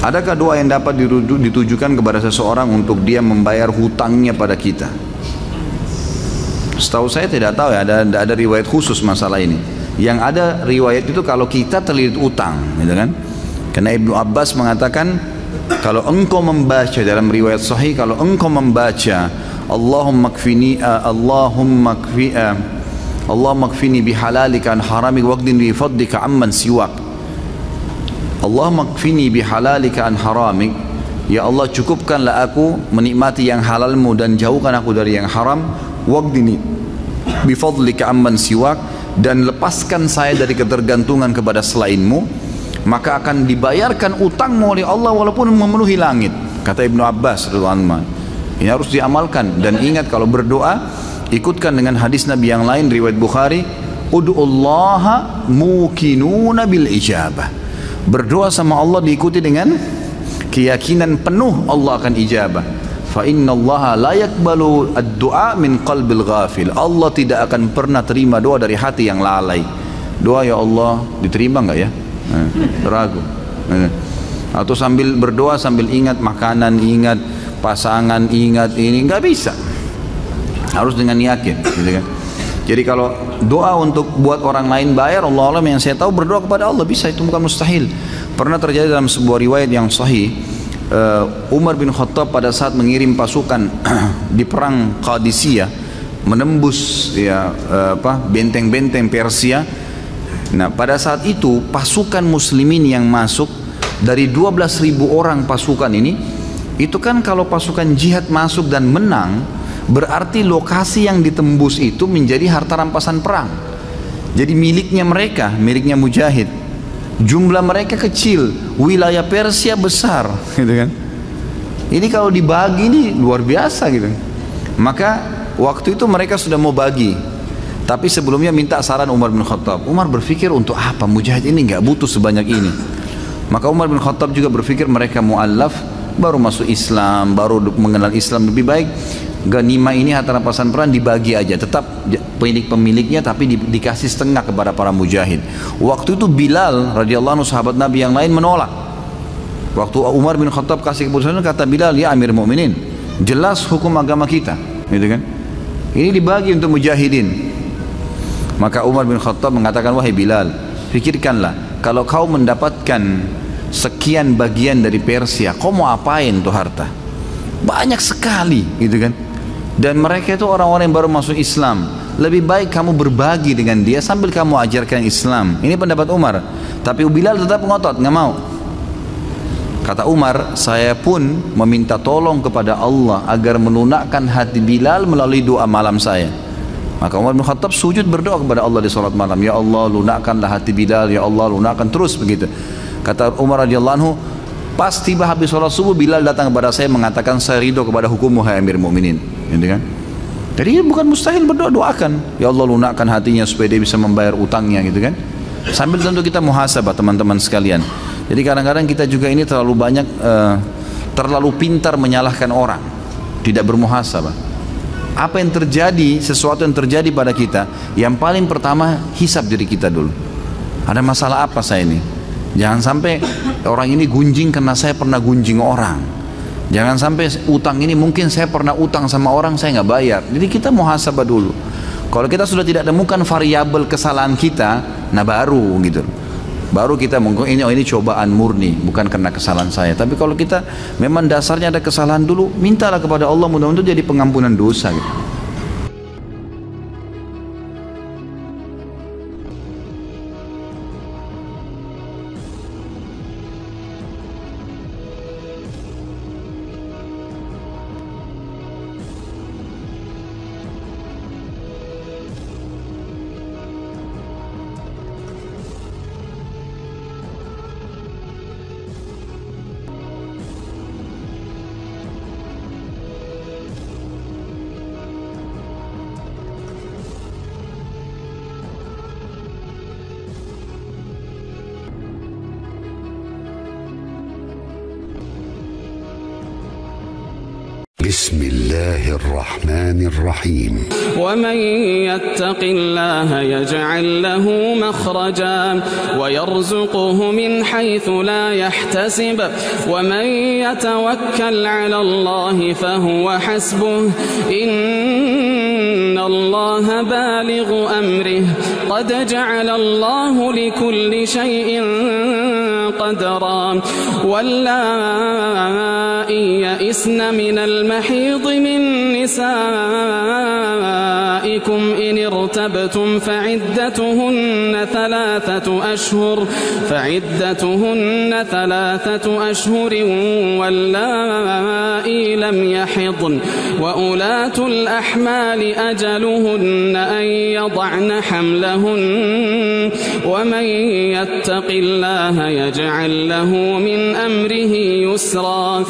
Adakah doa yang dapat ditujukan kepada seseorang untuk dia membayar hutangnya pada kita? Setahu saya tidak tahu ya, ada riwayat khusus masalah ini. Yang ada riwayat itu kalau kita terlilit utang, gitu kan? Karena Ibnu Abbas mengatakan kalau engkau membaca dalam riwayat sahih, kalau engkau membaca Allahumma kfini bihalalika an haramik waqdin bi fadlika amman siwak. Allahumma kfini bihalalika an haramik. Ya Allah, cukupkanlah aku menikmati yang halalmu dan jauhkan aku dari yang haram. Waqdini bi fadlika amman siwak, dan lepaskan saya dari ketergantungan kepada selainmu, maka akan dibayarkan utangmu oleh Allah walaupun memenuhi langit. Kata Ibnu Abbas radhiyallahu anhu. Ini harus diamalkan. Dan ingat, kalau berdoa ikutkan dengan hadis Nabi yang lain riwayat Bukhari, ud'ullaha mukinuna bil ijabah. Berdoa sama Allah diikuti dengan keyakinan penuh Allah akan ijabah. Fa innallaha la yaqbalu ad-du'a min qalbil ghafil. Allah tidak akan pernah terima doa dari hati yang lalai. Doa ya Allah diterima enggak ya? Ragu. Atau sambil berdoa sambil ingat makanan, ingat pasangan, ingat ini, nggak bisa. Harus dengan yakin, gitu kan? Jadi kalau doa untuk buat orang lain bayar, Allah alam, yang saya tahu berdoa kepada Allah bisa, itu bukan mustahil. Pernah terjadi dalam sebuah riwayat yang sahih, Umar bin Khattab pada saat mengirim pasukan di perang Qadisiyah, menembus ya benteng-benteng Persia. Nah, pada saat itu pasukan muslimin yang masuk dari 12.000 orang pasukan ini, itu kan kalau pasukan jihad masuk dan menang, berarti lokasi yang ditembus itu menjadi harta rampasan perang. Jadi miliknya mereka, miliknya mujahid. Jumlah mereka kecil, wilayah Persia besar, gitu kan. Ini kalau dibagi ini luar biasa gitu. Maka waktu itu mereka sudah mau bagi, tapi sebelumnya minta saran Umar bin Khattab. Umar berpikir, untuk apa mujahid ini nggak butuh sebanyak ini. Maka Umar bin Khattab juga berpikir mereka mu'allaf, baru masuk Islam, baru mengenal Islam, lebih baik ganimah ini harta rampasan perang dibagi aja, tetap pemiliknya tapi dikasih setengah kepada para mujahid. Waktu itu Bilal radhiyallahu anhu, sahabat Nabi yang lain, menolak. Waktu Umar bin Khattab kasih keputusan, kata Bilal, ya Amir Mu'minin, jelas hukum agama kita, gitu kan? Ini dibagi untuk mujahidin. Maka Umar bin Khattab mengatakan, wahai Bilal, pikirkanlah, kalau kau mendapatkan sekian bagian dari Persia, kau mau apain tuh harta? Banyak sekali, gitu kan? Dan mereka itu orang-orang yang baru masuk Islam. Lebih baik kamu berbagi dengan dia sambil kamu ajarkan Islam. Ini pendapat Umar. Tapi Bilal tetap ngotot, nggak mau. Kata Umar, saya pun meminta tolong kepada Allah agar melunakkan hati Bilal melalui doa malam saya. Maka Umar bin Khattab sujud berdoa kepada Allah di salat malam, ya Allah lunakkanlah hati Bilal, ya Allah lunakkan, terus begitu. Kata Umar radhiyallahu anhu, pas tiba habis sholat subuh, Bilal datang kepada saya mengatakan, saya ridho kepada hukummu hai Amir Mu'minin, gitu kan? Jadi bukan mustahil berdoa, doakan ya Allah lunakkan hatinya supaya dia bisa membayar utangnya, gitu kan? Sambil tentu kita muhasabah teman-teman sekalian. Jadi kadang-kadang kita juga ini terlalu banyak terlalu pintar menyalahkan orang, tidak bermuhasabah. Apa yang terjadi, sesuatu yang terjadi pada kita, yang paling pertama hisab diri kita dulu. Ada masalah apa saya ini? Jangan sampai orang ini gunjing karena saya pernah gunjing orang. Jangan sampai utang ini mungkin saya pernah utang sama orang, saya nggak bayar. Jadi kita muhasabah dulu. Kalau kita sudah tidak temukan variabel kesalahan kita, nah baru gitu. Baru kita mungkin ini cobaan murni, bukan karena kesalahan saya. Tapi kalau kita memang dasarnya ada kesalahan dulu, mintalah kepada Allah mudah-mudahan jadi pengampunan dosa gitu. بسم الله الرحمن الرحيم. ومن يتق الله يجعل له مخرجا ويرزقه من حيث لا يحتسب ومن يتوكل على الله فهو حسبه إن الله بالغ أمره قد جعل الله لكل شيء قدرا. واللائي يئسن من المحيض من نسائكم إن ارتبتم فعدتهن ثلاثة أشهر واللائي لم يحضن وأولاة الأحمال أجلهن أن يضعن حملهن ومن يتق الله يجعل له من أمره يسرا.